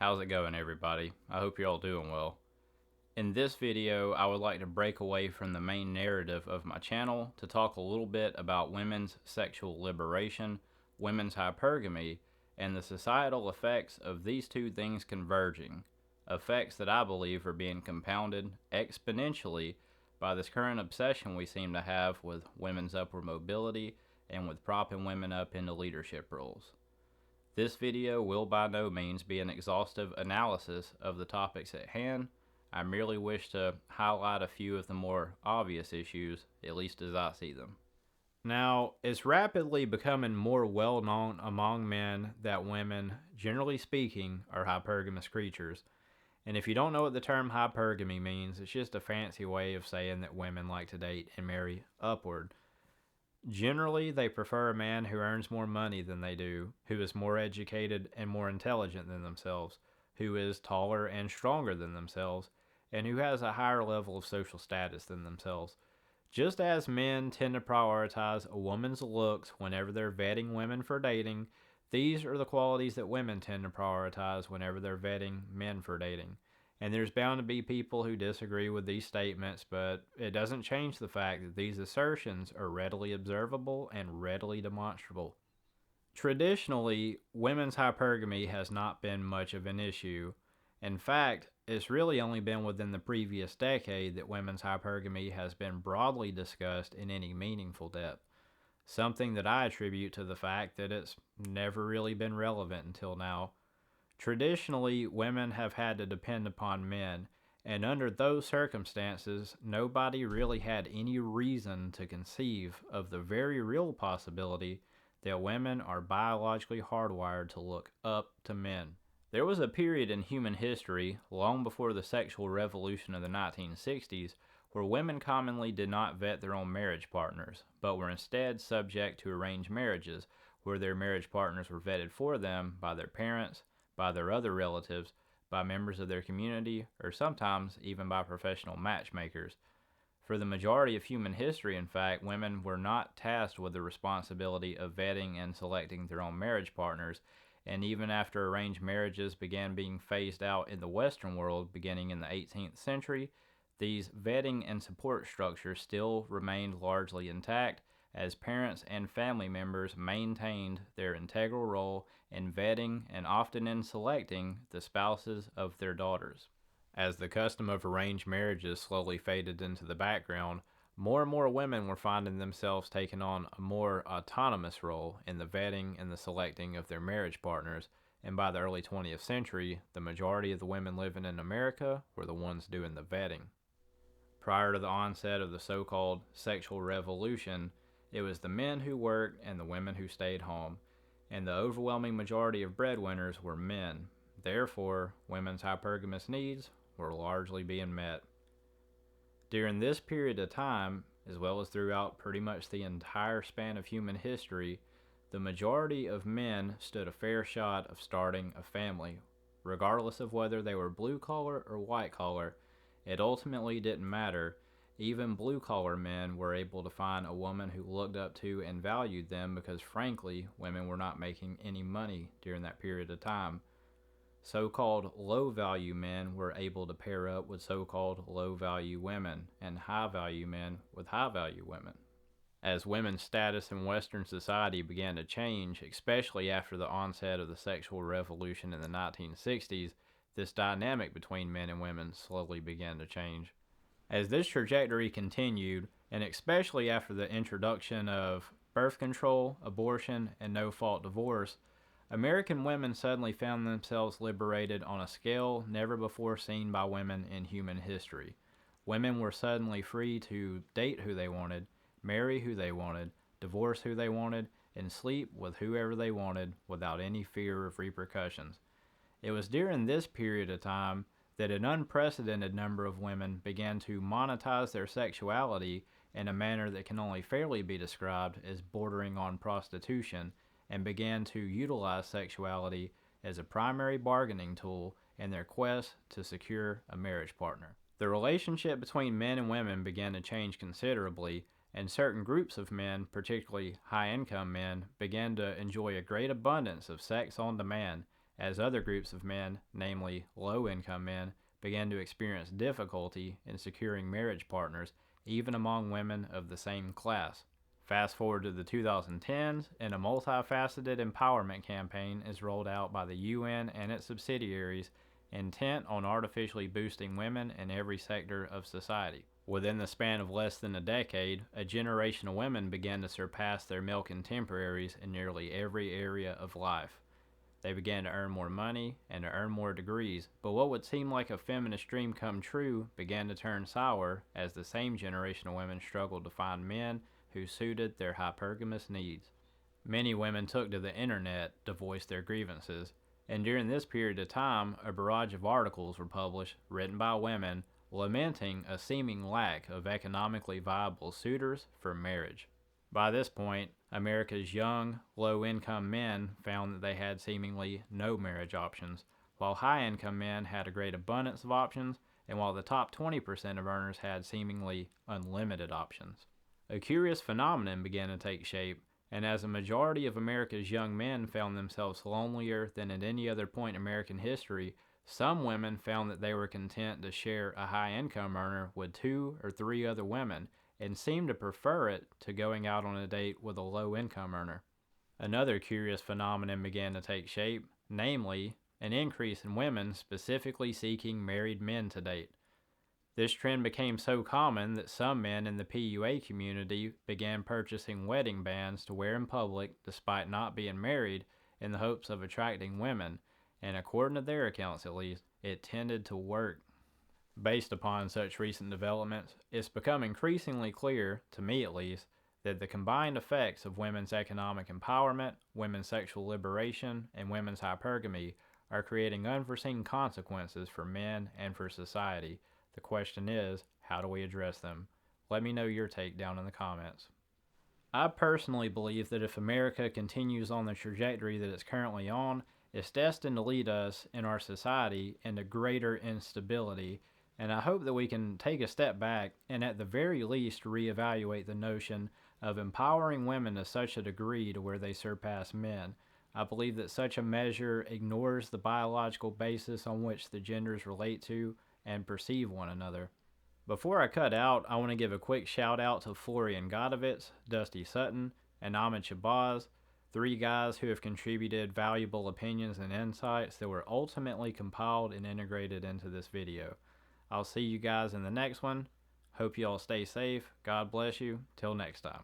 How's it going, everybody? I hope you're all doing well. In this video, I would like to break away from the main narrative of my channel to talk a little bit about women's sexual liberation, women's hypergamy, and the societal effects of these two things converging, effects that I believe are being compounded exponentially by this current obsession we seem to have with women's upward mobility and with propping women up into leadership roles. This video will by no means be an exhaustive analysis of the topics at hand. I merely wish to highlight a few of the more obvious issues, at least as I see them. Now, it's rapidly becoming more well known among men that women, generally speaking, are hypergamous creatures. And if you don't know what the term hypergamy means, it's just a fancy way of saying that women like to date and marry upward. Generally, they prefer a man who earns more money than they do, who is more educated and more intelligent than themselves, who is taller and stronger than themselves, and who has a higher level of social status than themselves. Just as men tend to prioritize a woman's looks whenever they're vetting women for dating, these are the qualities that women tend to prioritize whenever they're vetting men for dating. And there's bound to be people who disagree with these statements, but it doesn't change the fact that these assertions are readily observable and readily demonstrable. Traditionally, women's hypergamy has not been much of an issue. In fact, it's really only been within the previous decade that women's hypergamy has been broadly discussed in any meaningful depth, something that I attribute to the fact that it's never really been relevant until now. Traditionally, women have had to depend upon men, and under those circumstances, nobody really had any reason to conceive of the very real possibility that women are biologically hardwired to look up to men. There was a period in human history, long before the sexual revolution of the 1960s, where women commonly did not vet their own marriage partners, but were instead subject to arranged marriages, where their marriage partners were vetted for them by their parents, by their other relatives, by members of their community, or sometimes even by professional matchmakers. For the majority of human history, in fact, women were not tasked with the responsibility of vetting and selecting their own marriage partners, and even after arranged marriages began being phased out in the Western world beginning in the 18th century, these vetting and support structures still remained largely intact, as parents and family members maintained their integral role in vetting and often in selecting the spouses of their daughters. As the custom of arranged marriages slowly faded into the background, more and more women were finding themselves taking on a more autonomous role in the vetting and the selecting of their marriage partners, and by the early 20th century, the majority of the women living in America were the ones doing the vetting. Prior to the onset of the so-called sexual revolution, it was the men who worked and the women who stayed home, and the overwhelming majority of breadwinners were men. Therefore, women's hypergamous needs were largely being met. During this period of time, as well as throughout pretty much the entire span of human history, the majority of men stood a fair shot of starting a family. Regardless of whether they were blue collar or white collar, it ultimately didn't matter. Even blue-collar men were able to find a woman who looked up to and valued them because, frankly, women were not making any money during that period of time. So-called low-value men were able to pair up with so-called low-value women, and high-value men with high-value women. As women's status in Western society began to change, especially after the onset of the sexual revolution in the 1960s, this dynamic between men and women slowly began to change. As this trajectory continued, and especially after the introduction of birth control, abortion, and no-fault divorce, American women suddenly found themselves liberated on a scale never before seen by women in human history. Women were suddenly free to date who they wanted, marry who they wanted, divorce who they wanted, and sleep with whoever they wanted without any fear of repercussions. It was during this period of time that an unprecedented number of women began to monetize their sexuality in a manner that can only fairly be described as bordering on prostitution, and began to utilize sexuality as a primary bargaining tool in their quest to secure a marriage partner. The relationship between men and women began to change considerably, and certain groups of men, particularly high-income men, began to enjoy a great abundance of sex on demand, as other groups of men, namely low-income men, began to experience difficulty in securing marriage partners, even among women of the same class. Fast forward to the 2010s, and a multifaceted empowerment campaign is rolled out by the UN and its subsidiaries, intent on artificially boosting women in every sector of society. Within the span of less than a decade, a generation of women began to surpass their male contemporaries in nearly every area of life. They began to earn more money and to earn more degrees, but what would seem like a feminist dream come true began to turn sour as the same generation of women struggled to find men who suited their hypergamous needs. Many women took to the internet to voice their grievances, and during this period of time, a barrage of articles were published written by women lamenting a seeming lack of economically viable suitors for marriage. By this point, America's young, low-income men found that they had seemingly no marriage options, while high-income men had a great abundance of options, and while the top 20% of earners had seemingly unlimited options. A curious phenomenon began to take shape, and as a majority of America's young men found themselves lonelier than at any other point in American history, some women found that they were content to share a high-income earner with 2 or 3 other women, and seemed to prefer it to going out on a date with a low-income earner. Another curious phenomenon began to take shape, namely, an increase in women specifically seeking married men to date. This trend became so common that some men in the PUA community began purchasing wedding bands to wear in public despite not being married in the hopes of attracting women, and according to their accounts at least, it tended to work. Based upon such recent developments, it's become increasingly clear, to me at least, that the combined effects of women's economic empowerment, women's sexual liberation, and women's hypergamy are creating unforeseen consequences for men and for society. The question is, how do we address them? Let me know your take down in the comments. I personally believe that if America continues on the trajectory that it's currently on, it's destined to lead us and our society into greater instability, and I hope that we can take a step back and at the very least reevaluate the notion of empowering women to such a degree to where they surpass men. I believe that such a measure ignores the biological basis on which the genders relate to and perceive one another. Before I cut out, I want to give a quick shout out to Florian Godovitz, Dusty Sutton, and Ahmed Shabazz, 3 guys who have contributed valuable opinions and insights that were ultimately compiled and integrated into this video. I'll see you guys in the next one. Hope you all stay safe. God bless you. Till next time.